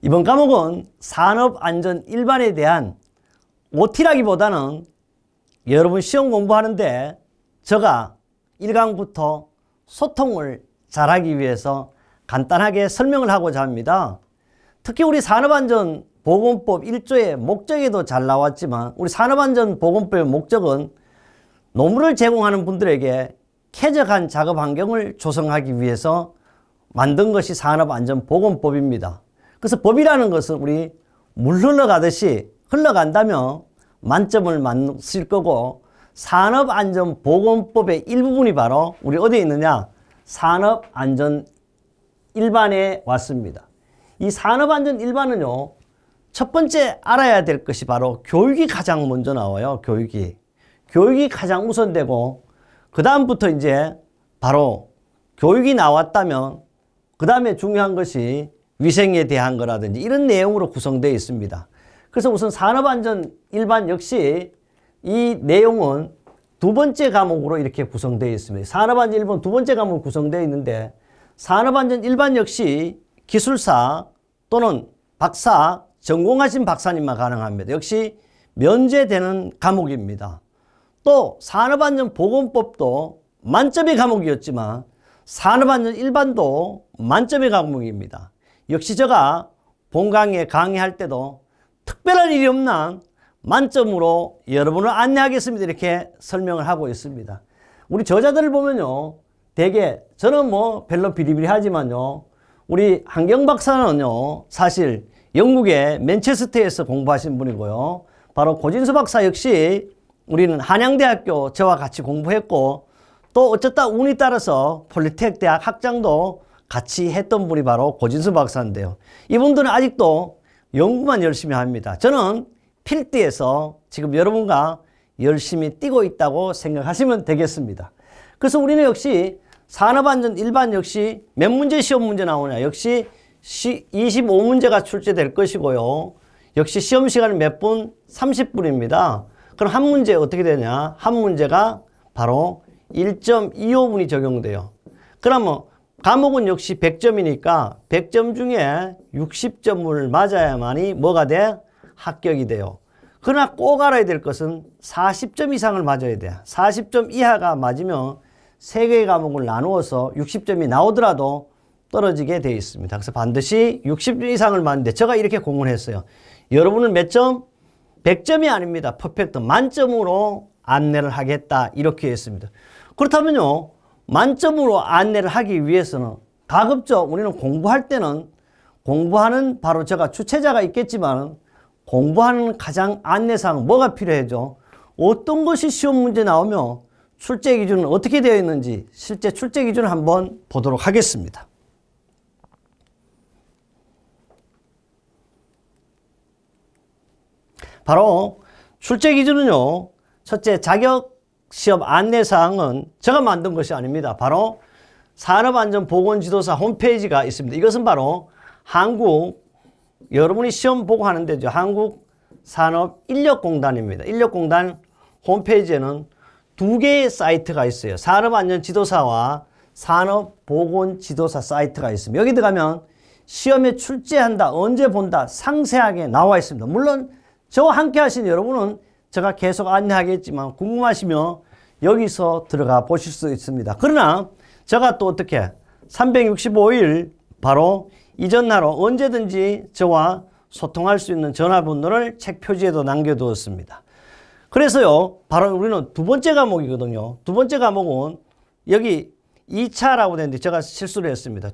이번 과목은 산업안전 일반에 대한 OT라기보다는 여러분 시험 공부하는데 제가 1강부터 소통을 잘하기 위해서 간단하게 설명을 하고자 합니다. 특히 우리 산업안전보건법 1조의 목적에도 잘 나왔지만 우리 산업안전보건법의 목적은 노무를 제공하는 분들에게 쾌적한 작업 환경을 조성하기 위해서 만든 것이 산업안전보건법입니다. 그래서 법이라는 것은 우리 물 흘러가듯이 흘러간다면 만점을 맞을 거고 산업안전보건법의 일부분이 바로 우리 어디에 있느냐? 산업안전 일반에 왔습니다. 이 산업안전 일반은요, 첫 번째 알아야 될 것이 바로 교육이 가장 먼저 나와요. 교육이 가장 우선되고 그 다음부터 이제 바로 교육이 나왔다면 그 다음에 중요한 것이 위생에 대한 거라든지 이런 내용으로 구성되어 있습니다. 그래서 우선 산업안전 일반 역시 이 내용은 두 번째 과목으로 이렇게 구성되어 있습니다. 산업안전 일반 두 번째 과목으로 구성되어 있는데 산업안전 일반 역시 기술사 또는 박사, 전공하신 박사님만 가능합니다. 역시 면제되는 과목입니다. 또 산업안전보건법도 만점의 과목이었지만 산업안전 일반도 만점의 과목입니다. 역시 제가 본강의에 강의할 때도 특별한 일이 없나 만점으로 여러분을 안내하겠습니다. 이렇게 설명을 하고 있습니다. 우리 저자들을 보면요. 대개 저는 뭐 별로 비리비리하지만요. 우리 한경 박사는요. 사실 영국의 맨체스터에서 공부하신 분이고요. 바로 고진수 박사 역시 우리는 한양대학교 저와 같이 공부했고 또 어쩌다 운이 따라서 폴리텍 대학 학장도 같이 했던 분이 바로 고진수 박사인데요. 이분들은 아직도 연구만 열심히 합니다. 저는 필드에서 지금 여러분과 열심히 뛰고 있다고 생각하시면 되겠습니다. 그래서 우리는 역시 산업안전 일반 역시 몇 문제 시험 문제 나오냐. 역시 25문제가 출제될 것이고요. 역시 시험 시간은 몇 분? 30분입니다. 그럼 한 문제 어떻게 되냐? 한 문제가 바로 1.25분이 적용돼요. 그러면 과목은 역시 100점이니까 100점 중에 60점을 맞아야만이 뭐가 돼? 합격이 돼요. 그러나 꼭 알아야 될 것은 40점 이상을 맞아야 돼요. 40점 이하가 맞으면 3개의 과목을 나누어서 60점이 나오더라도 떨어지게 되어 있습니다. 그래서 반드시 60점 이상을 맞는데 제가 이렇게 공언했어요. 여러분은 몇 점? 100점이 아닙니다. 퍼펙트 만점으로 안내를 하겠다 이렇게 했습니다. 그렇다면요. 만점으로 안내를 하기 위해서는 가급적 우리는 공부할 때는 공부하는 바로 제가 주체자가 있겠지만 공부하는 가장 안내사항 뭐가 필요하죠? 어떤 것이 시험 문제 나오며 출제 기준은 어떻게 되어 있는지 실제 출제 기준을 한번 보도록 하겠습니다. 바로 출제 기준은요. 첫째 자격시험 안내사항은 제가 만든 것이 아닙니다. 바로 산업안전보건지도사 홈페이지가 있습니다. 이것은 바로 한국 여러분이 시험 보고 하는 데죠. 한국산업인력공단입니다. 인력공단 홈페이지에는 두 개의 사이트가 있어요. 산업안전지도사와 산업보건지도사 사이트가 있습니다. 여기 들어가면 시험에 출제한다, 언제 본다 상세하게 나와 있습니다. 물론 저와 함께 하신 여러분은 제가 계속 안내하겠지만 궁금하시면 여기서 들어가 보실 수 있습니다. 그러나 제가 또 어떻게 365일 바로 이전나로 언제든지 저와 소통할 수 있는 전화번호를 책 표지에도 남겨두었습니다. 그래서요, 바로 우리는 두 번째 과목이거든요. 두 번째 과목은 여기 2차라고 되는데 제가 실수를 했습니다.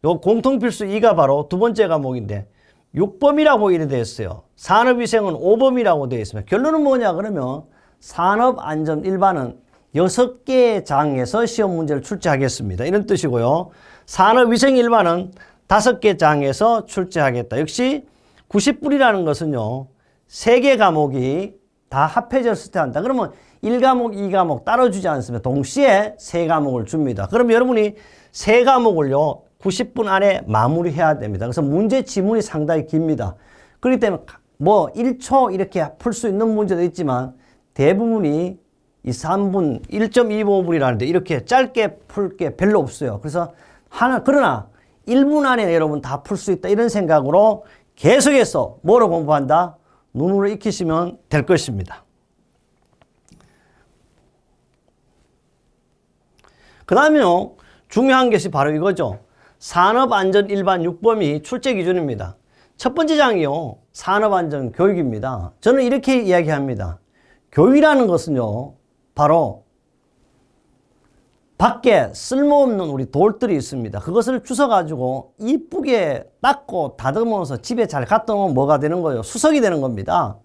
요 공통필수 2가 바로 두 번째 과목인데 6범이라고 이래 되어 있어요. 산업위생은 5범이라고 되어 있습니다. 결론은 뭐냐 그러면 산업안전 일반은 6개의 장에서 시험 문제를 출제하겠습니다. 이런 뜻이고요. 산업위생 일반은 5개 장에서 출제하겠다. 역시 90분이라는 것은요. 3개 과목이 다 합해졌을 때 한다. 그러면 1과목, 2과목 따로 주지 않습니다. 동시에 3과목을 줍니다. 그럼 여러분이 3과목을요. 90분 안에 마무리해야 됩니다. 그래서 문제 지문이 상당히 깁니다. 그렇기 때문에 뭐 1초 이렇게 풀 수 있는 문제도 있지만 대부분이 이 3분, 1.25분이라는데 이렇게 짧게 풀 게 별로 없어요. 그래서 그러나 1분 안에 여러분 다 풀 수 있다 이런 생각으로 계속해서 뭐로 공부한다? 눈으로 익히시면 될 것입니다. 그 다음에요, 중요한 것이 바로 이거죠. 산업안전 일반 6범위 출제 기준입니다. 첫 번째 장이요, 산업안전 교육입니다. 저는 이렇게 이야기합니다. 교육이라는 것은요, 바로 밖에 쓸모없는 우리 돌들이 있습니다. 그것을 주워가지고 이쁘게 닦고 다듬어서 집에 잘 갖다 놓으면 뭐가 되는 거예요? 수석이 되는 겁니다.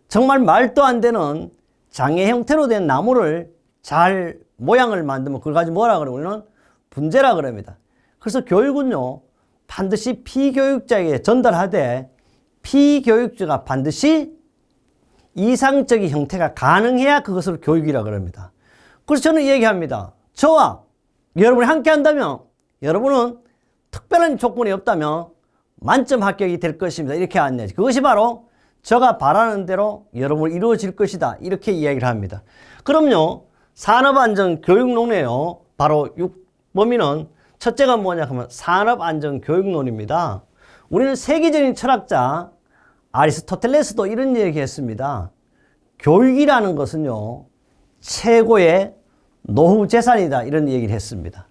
정말 말도 안 되는 장애 형태로 된 나무를 잘 모양을 만들면 그걸 가지고 뭐라 그래요? 우리는 분재라 그럽니다. 그래서 교육은요, 반드시 피교육자에게 전달하되 피교육자가 반드시 이상적인 형태가 가능해야 그것을 교육이라 그럽니다. 그래서 저는 얘기합니다. 저와 여러분이 함께 한다면, 여러분은 특별한 조건이 없다면 만점 합격이 될 것입니다. 이렇게 안내하죠. 그것이 바로 제가 바라는 대로 여러분 이루어질 것이다. 이렇게 이야기를 합니다. 그럼요, 산업안전교육론이에요. 바로 6범위는 첫째가 뭐냐 하면 산업안전교육론입니다. 우리는 세계적인 철학자 아리스토텔레스도 이런 얘기 했습니다. 교육이라는 것은요, 최고의 노후 재산이다. 이런 얘기를 했습니다.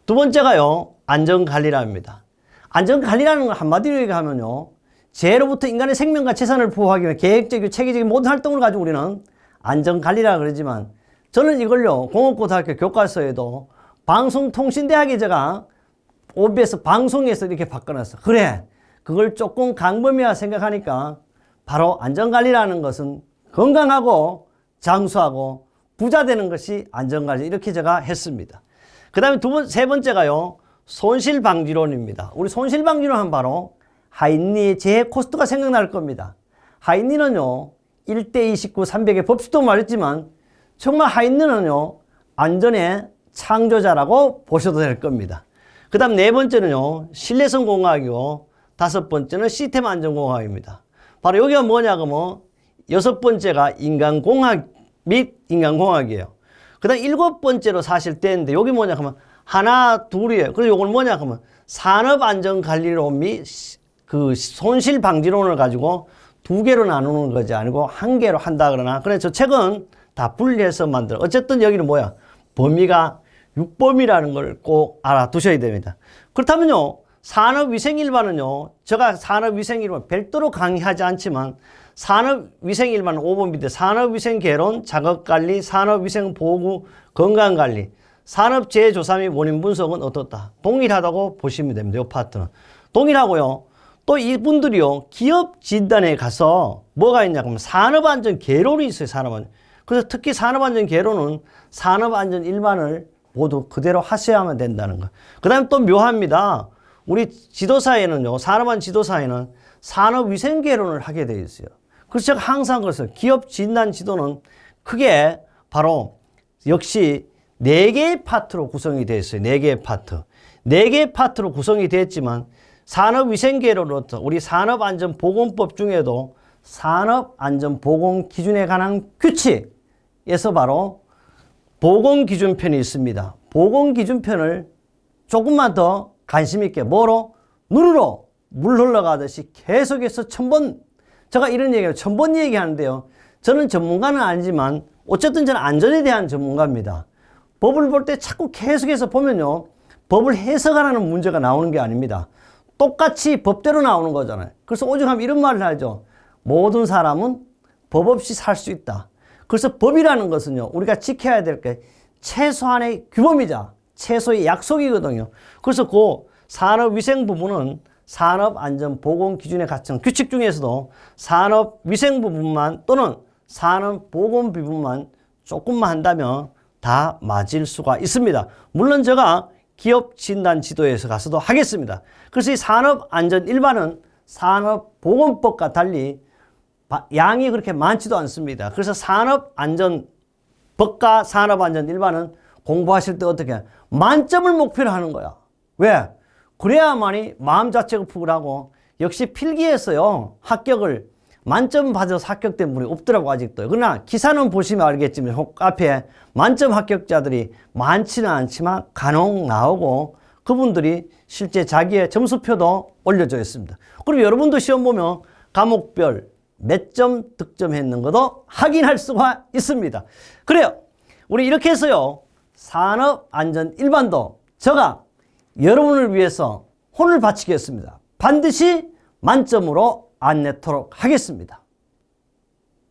두 번째가요, 안전관리랍니다. 안전관리라는 걸 한마디로 얘기하면요, 재해로부터 인간의 생명과 재산을 보호하기 위해 계획적이고 체계적인 모든 활동을 가지고 우리는 안전관리라 그러지만, 저는 이걸요, 공업고등학교 교과서에도 방송통신대학에 제가 OBS 방송에서 이렇게 바꿔놨어. 그래, 그걸 조금 강범위화 생각하니까 바로 안전관리라는 것은 건강하고 장수하고 부자 되는 것이 안전관리, 이렇게 제가 했습니다. 그 다음에 세 번째가요, 손실방지론입니다. 우리 손실방지론 하면 바로 하인리의 재해 코스트가 생각날 겁니다. 하인리는요, 1대29 300의 법칙도 말했지만 정말 하인리는요, 안전의 창조자라고 보셔도 될 겁니다. 그 다음 네 번째는요, 신뢰성 공학이고, 다섯 번째는 시스템 안전공학입니다. 바로 여기가 뭐냐 그러면 여섯 번째가 인간공학 및 인간공학이에요. 그 다음 일곱 번째로 사실 되는데 여기 뭐냐 하면 하나 둘이에요. 그래서 요건 뭐냐 하면 산업안전관리론 및 그 손실방지론을 가지고 두 개로 나누는 것이 아니고 한 개로 한다 그러나, 그래 저 책은 다 분리해서 만들어. 어쨌든 여기는 뭐야, 범위가 6범위라는 걸 꼭 알아두셔야 됩니다. 그렇다면요, 산업위생일반은요, 제가 산업위생일반 별도로 강의하지 않지만 산업위생일반은 5범위인데 산업위생개론, 작업관리, 산업위생보호구, 건강관리, 산업재해조사 및 원인 분석은 어떻다? 동일하다고 보시면 됩니다. 이 파트는 동일하고요. 또 이분들이요, 기업 진단에 가서 뭐가 있냐 그러면 산업안전개론이 있어요. 산업안전. 그래서 특히 산업안전개론은 산업안전일반을 모두 그대로 하셔야만 된다는 거. 그 다음에 또 묘합니다. 우리 지도사에는요, 산업안 지도사에는 산업위생개론을 하게 되어 있어요. 그래서 제가 항상 그래서 기업 진단 지도는 크게 바로 역시 4개의 파트로 구성이 되어 있어요. 4개의 파트. 4개의 파트로 구성이 되었지만 산업위생개론으로부터 우리 산업안전보건법 중에도 산업안전보건기준에 관한 규칙에서 바로 보건기준편이 있습니다. 보건기준편을 조금만 더 관심 있게 뭐로? 눈으로 물 흘러가듯이 계속해서 1000번, 제가 이런 얘기해요. 1000번 얘기하는데요. 저는 전문가는 아니지만 어쨌든 저는 안전에 대한 전문가입니다. 법을 볼 때 자꾸 계속해서 보면요, 법을 해석하라는 문제가 나오는 게 아닙니다. 똑같이 법대로 나오는 거잖아요. 그래서 오죽하면 이런 말을 하죠. 모든 사람은 법 없이 살 수 있다. 그래서 법이라는 것은요, 우리가 지켜야 될 게 최소한의 규범이자 최소의 약속이거든요. 그래서 그 산업위생 부분은 산업안전보건기준에 갖춘 규칙 중에서도 산업위생 부분만 또는 산업보건 부분만 조금만 한다면 다 맞을 수가 있습니다. 물론 제가 기업 진단 지도에서 가서도 하겠습니다. 그래서 이 산업안전 일반은 산업보건법과 달리 양이 그렇게 많지도 않습니다. 그래서 산업안전법과 산업안전 일반은 공부하실 때 어떻게 만점을 목표로 하는 거야. 왜? 그래야만이 마음 자체가 푸근하고, 역시 필기에서요, 합격을 만점 받아서 합격된 분이 없더라고 아직도. 그러나 기사는 보시면 알겠지만 앞에 만점 합격자들이 많지는 않지만 간혹 나오고, 그분들이 실제 자기의 점수표도 올려져 있습니다. 그리고 여러분도 시험 보면 과목별 몇 점 득점했는 것도 확인할 수가 있습니다. 그래요. 우리 이렇게 해서요. 산업안전 일반도 제가 여러분을 위해서 혼을 바치겠습니다. 반드시 만점으로 안내토록 하겠습니다.